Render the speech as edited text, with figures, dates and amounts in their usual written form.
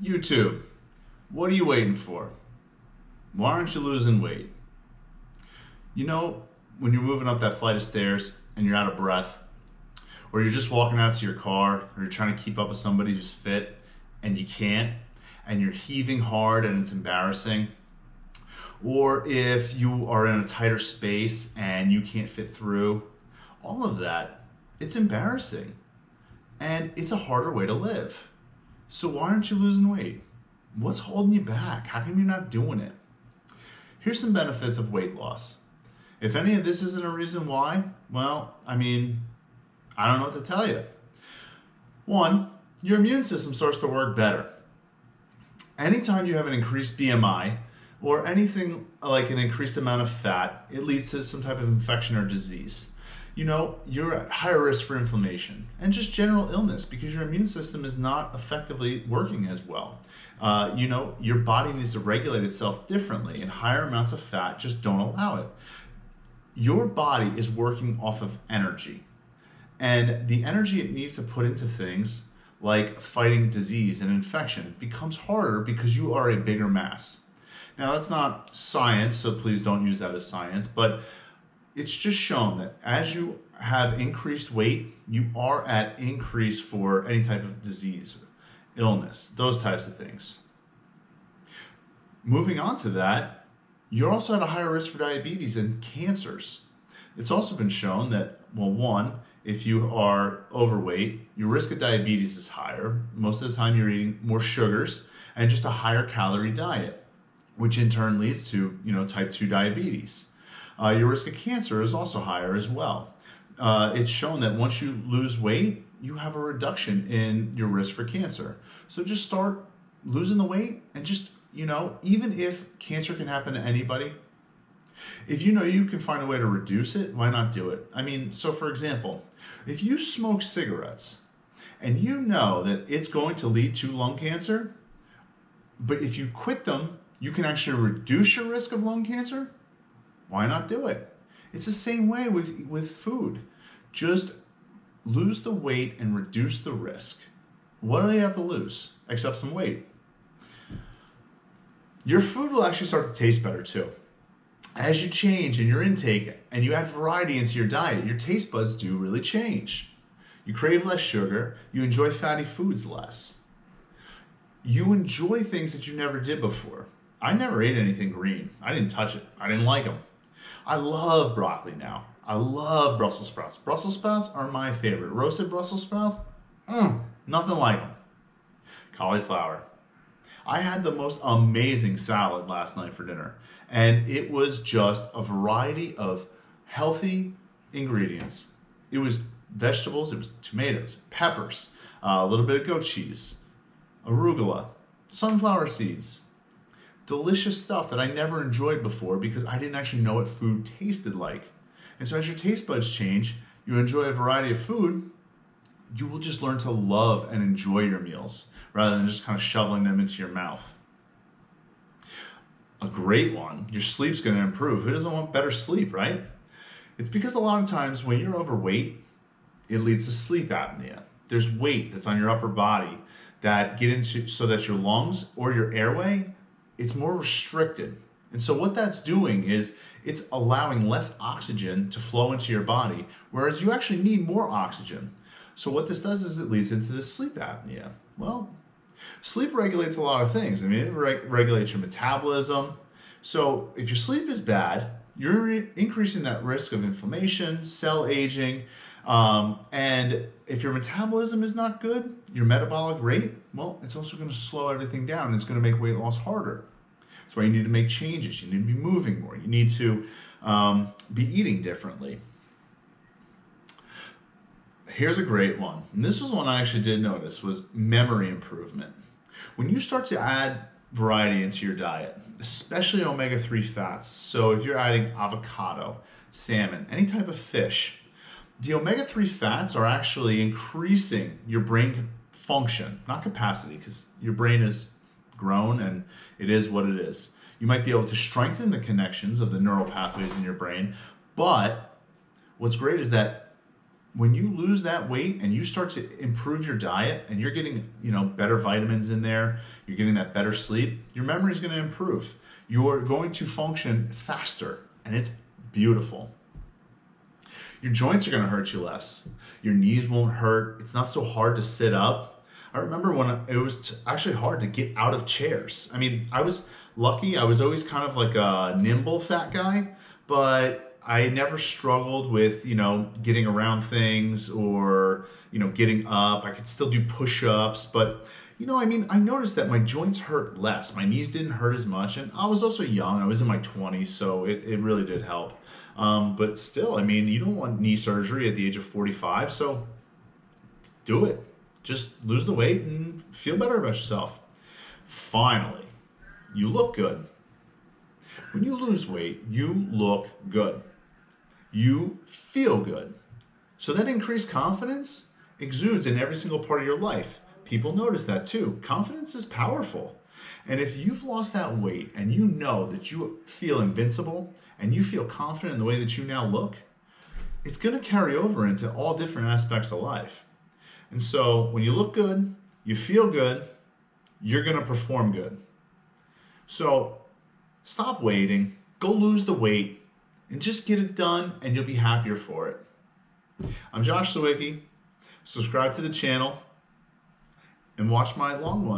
YouTube, what are you waiting for? Why aren't you losing weight? You know, when you're moving up that flight of stairs and you're out of breath, or you're just walking out to your car, or you're trying to keep up with somebody who's fit and you can't, and you're heaving hard and it's embarrassing, or if you are in a tighter space and you can't fit through, all of that, it's embarrassing and it's a harder way to live. So why aren't you losing weight? What's holding you back? How come you're not doing it? Here's some benefits of weight loss. If any of this isn't a reason why, well, I don't know what to tell you. One, your immune system starts to work better. Anytime you have an increased BMI or anything like an increased amount of fat, it leads to some type of infection or disease. You know, you're at higher risk for inflammation and just general illness because your immune system is not effectively working as well. Your body needs to regulate itself differently, and higher amounts of fat just don't allow it. Your body is working off of energy, and the energy it needs to put into things like fighting disease and infection becomes harder because you are a bigger mass. Now, that's not science, so please don't use that as science, but it's just shown that as you have increased weight, you are at increase for any type of disease, illness, those types of things. Moving on to that, you're also at a higher risk for diabetes and cancers. It's also been shown that, well, one, if you are overweight, your risk of diabetes is higher. Most of the time you're eating more sugars and just a higher calorie diet, which in turn leads to, type 2 diabetes. Your risk of cancer is also higher as well. It's shown that once you lose weight, you have a reduction in your risk for cancer. So just start losing the weight and just, even if cancer can happen to anybody, if you know you can find a way to reduce it, why not do it? So for example, if you smoke cigarettes and you know that it's going to lead to lung cancer, but if you quit them, you can actually reduce your risk of lung cancer, why not do it? It's the same way with food. Just lose the weight and reduce the risk. What do you have to lose except some weight? Your food will actually start to taste better too. As you change in your intake and you add variety into your diet, your taste buds do really change. You crave less sugar, you enjoy fatty foods less. You enjoy things that you never did before. I never ate anything green. I didn't touch it. I didn't like them. I love broccoli now. I love Brussels sprouts. Brussels sprouts are my favorite. Roasted Brussels sprouts, nothing like them. Cauliflower. I had the most amazing salad last night for dinner, and it was just a variety of healthy ingredients. It was vegetables, it was tomatoes, peppers, a little bit of goat cheese, arugula, sunflower seeds. Delicious stuff that I never enjoyed before because I didn't actually know what food tasted like. And so as your taste buds change, you enjoy a variety of food, you will just learn to love and enjoy your meals rather than just kind of shoveling them into your mouth. A great one, your sleep's going to improve. Who doesn't want better sleep, right? It's because a lot of times when you're overweight, it leads to sleep apnea. There's weight that's on your upper body that get into so that your lungs or your airway, it's more restricted. And so what that's doing is it's allowing less oxygen to flow into your body, whereas you actually need more oxygen. So what this does is it leads into this sleep apnea. Well, sleep regulates a lot of things. It regulates your metabolism. So if your sleep is bad, you're increasing that risk of inflammation, cell aging, and if your metabolism is not good, your metabolic rate, well, it's also going to slow everything down and it's going to make weight loss harder. That's why you need to make changes. You need to be moving more. You need to be eating differently. Here's a great one. And this was one I actually did notice, was memory improvement. When you start to add variety into your diet, especially omega-3 fats, so if you're adding avocado, salmon, any type of fish, the omega-3 fats are actually increasing your brain function, not capacity, because your brain is grown and it is what it is. You might be able to strengthen the connections of the neural pathways in your brain, but what's great is that when you lose that weight and you start to improve your diet and you're getting, better vitamins in there, you're getting that better sleep, your memory is going to improve. You're going to function faster, and it's beautiful. Your joints are going to hurt you less. Your knees won't hurt. It's not so hard to sit up. I remember when it was actually hard to get out of chairs. I mean, I was lucky. I was always kind of like a nimble fat guy, but I never struggled with, getting around things or, getting up. I could still do push-ups, but, I noticed that my joints hurt less. My knees didn't hurt as much, and I was also young. I was in my 20s, so it really did help. But still, you don't want knee surgery at the age of 45, so do it. Just lose the weight and feel better about yourself. Finally, you look good. When you lose weight, you look good. You feel good. So that increased confidence exudes in every single part of your life. People notice that too. Confidence is powerful. And if you've lost that weight and you know that you feel invincible and you feel confident in the way that you now look, it's going to carry over into all different aspects of life. And so when you look good, you feel good, you're going to perform good. So stop waiting, go lose the weight, and just get it done, and you'll be happier for it. I'm Josh Sawicki. Subscribe to the channel and watch my long one.